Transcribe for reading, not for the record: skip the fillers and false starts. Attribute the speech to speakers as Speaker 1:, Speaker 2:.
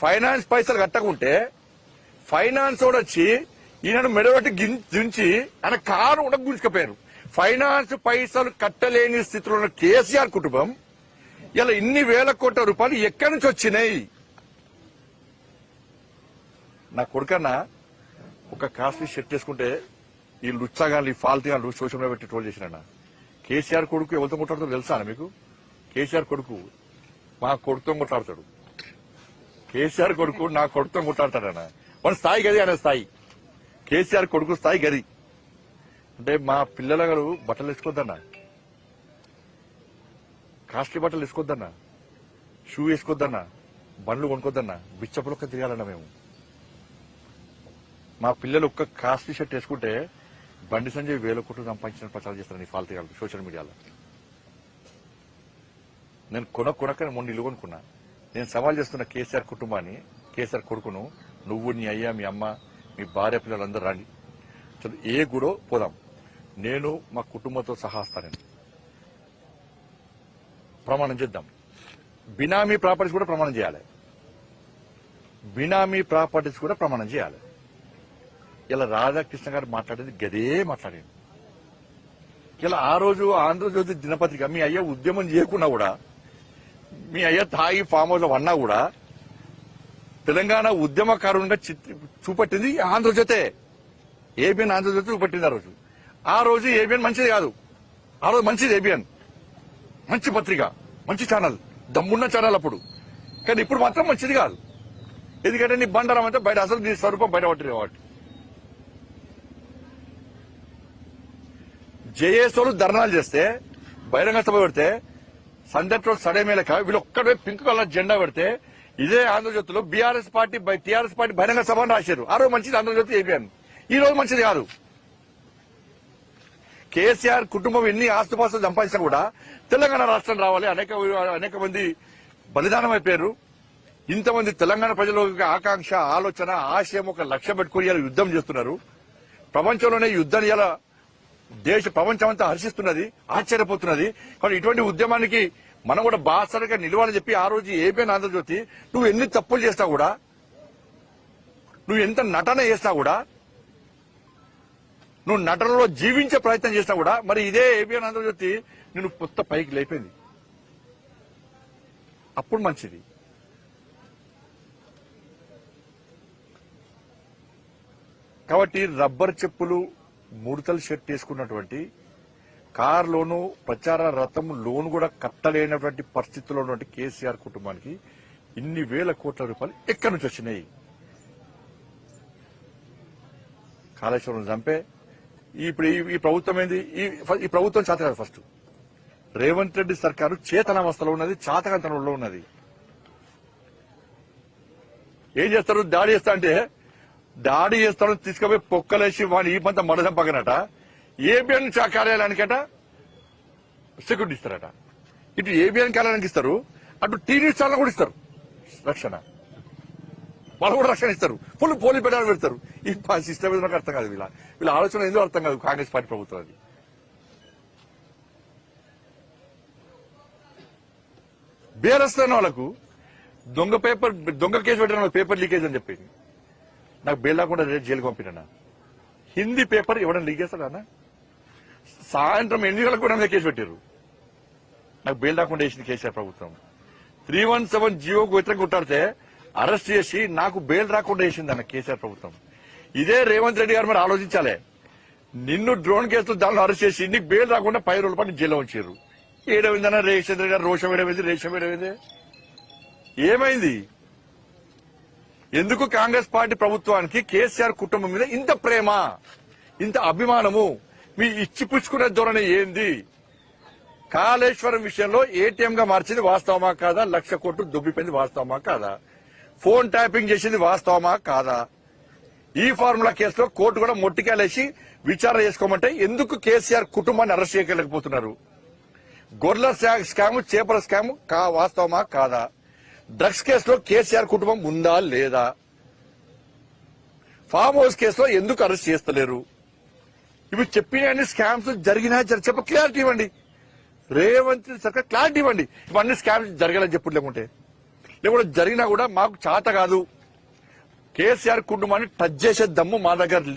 Speaker 1: Finance పైసలు కట్టకుంటే finance కూడా వచ్చి ఈయనను మెడబెట్టి దించి ఆయన కారు కూడా గుంజుకపోయారు. ఫైనాన్స్ పైసలు కట్టలేని స్థితిలో ఉన్న కేసీఆర్ కుటుంబం ఇలా ఇన్ని వేల కోట్ల రూపాయలు ఎక్కడి నుంచి వచ్చినాయి? నా కొడుకన్నా ఒక కాస్ట్లీ షర్ట్ వేసుకుంటే ఈ లుచ్చాగాళ్ళు, ఈ ఫాల్తీగాళ్ళు సోషల్ మీడియా పెట్టి ట్రోల్ చేసినా. కేసీఆర్ కొడుకు ఎవరితో కొట్లాడుతాడో తెలుసా మీకు? కేసీఆర్ కొడుకు మా కొడుకుతో కొట్లాడతాడు. కేసీఆర్ కొడుకు నా కొడుకుతో కొట్లాడతాడన్న. మన స్థాయి గది, ఆయన స్థాయి. కేసీఆర్ కొడుకు స్థాయి గది. అంటే మా పిల్లల గారు బట్టలు వేసుకోవద్దన్నా, కాస్ట్లీ బట్టలు వేసుకోవద్దన్నా, షూ వేసుకోవద్దన్నా, బండ్లు కొనుక్కోద్దన్నా, బిచ్చపులొక్క తిరగాలన్నా మేము. మా పిల్లలు ఒక్క కాస్ట్లీ షర్ట్ వేసుకుంటే బండి సంజయ్ 1000 కోట్లు సంపాదించిన ప్రచారం చేస్తాను ఈ ఫాల్తీగాళ్ళు సోషల్ మీడియాలో. నేను కొనక్కని మొన్న ఇల్లు కొనుక్కున్నా. నేను సవాల్ చేస్తున్న కేసీఆర్ కుటుంబాన్ని, కేసీఆర్ కొడుకును, నువ్వు, నీ అయ్యా, మీ అమ్మ, మీ భార్య, పిల్లలందరూ రండి, ఏ గుడో పోదాం. నేను మా కుటుంబంతో సహా వస్తానని ప్రమాణం చేద్దాం. బినామీ ప్రాపర్టీస్ కూడా ప్రమాణం చేయాలి. బినామీ ప్రాపర్టీస్ కూడా ప్రమాణం చేయాలి. ఇలా రాధాకృష్ణ గారు మాట్లాడేది గదే మాట్లాడింది. ఇలా ఆ రోజు ఆంధ్రజ్యోతి దినపత్రిక మీ అయ్య ఉద్యమం చేయకున్నా కూడా, మీ అయ్య తాగి ఫామ్ హౌస్ లో అన్నా కూడా తెలంగాణ ఉద్యమకారునిగా చూపట్టింది ఆంధ్రజ్యోతే. ఏబిఎన్ ఆంధ్రజ్యోతి చూపట్టింది ఆ రోజు ఏబిఎన్ మంచిది కాదు. ఆ రోజు మంచిది ఏబిఎన్, మంచి పత్రిక, మంచి ఛానల్, దమ్మున్న ఛానల్ అప్పుడు. కానీ ఇప్పుడు మాత్రం మంచిది కాదు. ఎందుకంటే నీ బండారం అంటే బయట, అసలు నీ స్వరూపం బయట పట్టింది కాబట్టి. జేఏసోలు ధర్నాలు చేస్తే, బహిరంగ సభ పెడితే, సందట్లో సడేమేలక వీళ్ళు ఒక్కడే పింక్ కలర్ జెండా పెడితే, ఇదే ఆంధ్రజ్యోతిలో టీఆర్ఎస్ పార్టీ బహిరంగ సభ అని రాశారు. ఆ రోజు మంచిది ఆంధ్రజ్యోతి ఏబిఎన్. ఈ రోజు మంచిది కాదు. కేసీఆర్ కుటుంబం ఎన్ని ఆస్తుపాస్తులు సంపాదించినా కూడా తెలంగాణ రాష్ట్రం రావాలి, అనేక మంది బలిదానం అయిపోయారు. ఇంతమంది తెలంగాణ ప్రజల ఆకాంక్ష, ఆలోచన, ఆశయం ఒక లక్ష్యం పెట్టుకుని ఇలా యుద్దం చేస్తున్నారు. ప్రపంచంలోనే యుద్ధాన్ని ఇలా ప్రపంచం అంతా హర్షిస్తున్నది, ఆశ్చర్యపోతున్నది. కానీ ఇటువంటి ఉద్యమానికి మనం కూడా బాసరగా నిలవాలని చెప్పి ఆ రోజు ఏబిఎన్ ఆంధ్రజ్యోతి, నువ్వు ఎన్ని తప్పులు చేస్తా కూడా, నువ్వు ఎంత నటన చేస్తా కూడా, నువ్వు నటనలో జీవించే ప్రయత్నం చేసినా కూడా, మరి ఇదే ఏబిఎన్ ఆంధ్రజ్యోతి నిన్ను కొత్త పైకి లేపింది. అప్పుడు మంచిది. కాబట్టి రబ్బర్ చెప్పులు, ముడతలు షర్ట్ వేసుకున్నటువంటి, కారులోను ప్రచార రథం లోను కూడా కట్టలేనటువంటి పరిస్థితుల్లో ఉన్నటువంటి కేసీఆర్ కుటుంబానికి ఇన్ని వేల కోట్ల రూపాయలు ఎక్కడి నుంచి వచ్చినాయి? కాళేశ్వరం చంపే ఇప్పుడు ఈ ప్రభుత్వం ఏంది? ఈ ప్రభుత్వం చేత కాదు. ఫస్ట్ రేవంత్ రెడ్డి సర్కారు చేతనావస్థలో ఉన్నది, చాతకంతనంలో ఉన్నది. ఏం చేస్తారు? దాడి చేస్తా అంటే దాడి చేస్తాను తీసుకుపోయి పొక్కలేసి వాడిని ఈ పంత మడచంపగనట. ఏబిఎన్ కార్యాలయానికట సెక్యూరిటీ ఇస్తారట. ఇటు ఏబిఎన్ కార్యాలయానికి ఇస్తారు, అటు టీవీ ఛానల్ కూడా ఇస్తారు రక్షణ. వాళ్ళు కూడా రక్షణ ఇస్తారు, ఫుల్ పోలీస్ పెట్టాలని పెడతారు. ఈ సిస్టమ్ ఏదో నాకు అర్థం కాదు. వీళ్ళ ఆలోచన ఎందుకు అర్థం కాదు కాంగ్రెస్ పార్టీ ప్రభుత్వం. అది బేరస్తున్న వాళ్ళకు దొంగ కేసు పెట్టిన పేపర్ లీకేజ్ అని చెప్పింది. నాకు బెయిల్ రాకుండా జైలుకి పంపినా. హిందీ పేపర్ ఎవరైనా లీక్ చేస్తాడా? సాయంత్రం 8 గంటలకు కూడా కేసు పెట్టారు. నాకు బెయిల్ రాకుండా వేసింది కేసీఆర్ ప్రభుత్వం. 317 జీవోకు వ్యతిరేకంగా కొట్టాడితే అరెస్ట్ చేసి నాకు బెయిల్ రాకుండా వేసింది అన్న కేసీఆర్ ప్రభుత్వం. ఇదే రేవంత్ రెడ్డి గారు మరి ఆలోచించాలి. నిన్ను డ్రోన్ కేసులో దానిలో అరెస్ట్ చేసి నీకు బెయిల్ రాకుండా 10 రోజుల పాటు జైల్లో ఉంచారు. ఏడవిందన్న రేవంత్ రెడ్డి గారు రోషం ఏడవింది, రేషం ఏడవింది, ఏమైంది? ఎందుకు కాంగ్రెస్ పార్టీ ప్రభుత్వానికి కేసీఆర్ కుటుంబం మీద ఇంత ప్రేమ, ఇంత అభిమానము? మీ ఇచ్చిపుచ్చుకునే ధోరణి ఏంది? కాళేశ్వరం విషయంలో ఏటీఎం గా మార్చింది వాస్తవమా కాదా? 1,00,000 కోట్లు దొబ్బిపోయింది వాస్తవమా కాదా? ఫోన్ ట్యాపింగ్ చేసింది వాస్తవమా కాదా? ఈ ఫార్ములా కేసులో కోర్టు కూడా మొట్టికాలేసి విచారణ చేసుకోమంటే ఎందుకు కేసీఆర్ కుటుంబాన్ని అరెస్ట్ చేయలేకపోతున్నారు? గొర్రెల స్కామ్, చేపల స్కామ్ వాస్తవమా కాదా? డ్రగ్స్ కేసులో కేసీఆర్ కుటుంబం ఉందా లేదా? ఫామ్ హౌస్ కేసులో ఎందుకు అరెస్ట్ చేస్తలేరు? ఇవి చెప్పిన స్కామ్స్ జరిగినా చెప్ప క్లారిటీ ఇవ్వండి. రేవంత్ సర్కార్ క్లారిటీ ఇవ్వండి. ఇవన్నీ స్కామ్స్ జరగాలని చెప్పు. లేకుంటే లేకపోతే జరిగినా కూడా మాకు చేత కాదు. కేసీఆర్ కుటుంబాన్ని టచ్ చేసే దమ్ము మా దగ్గర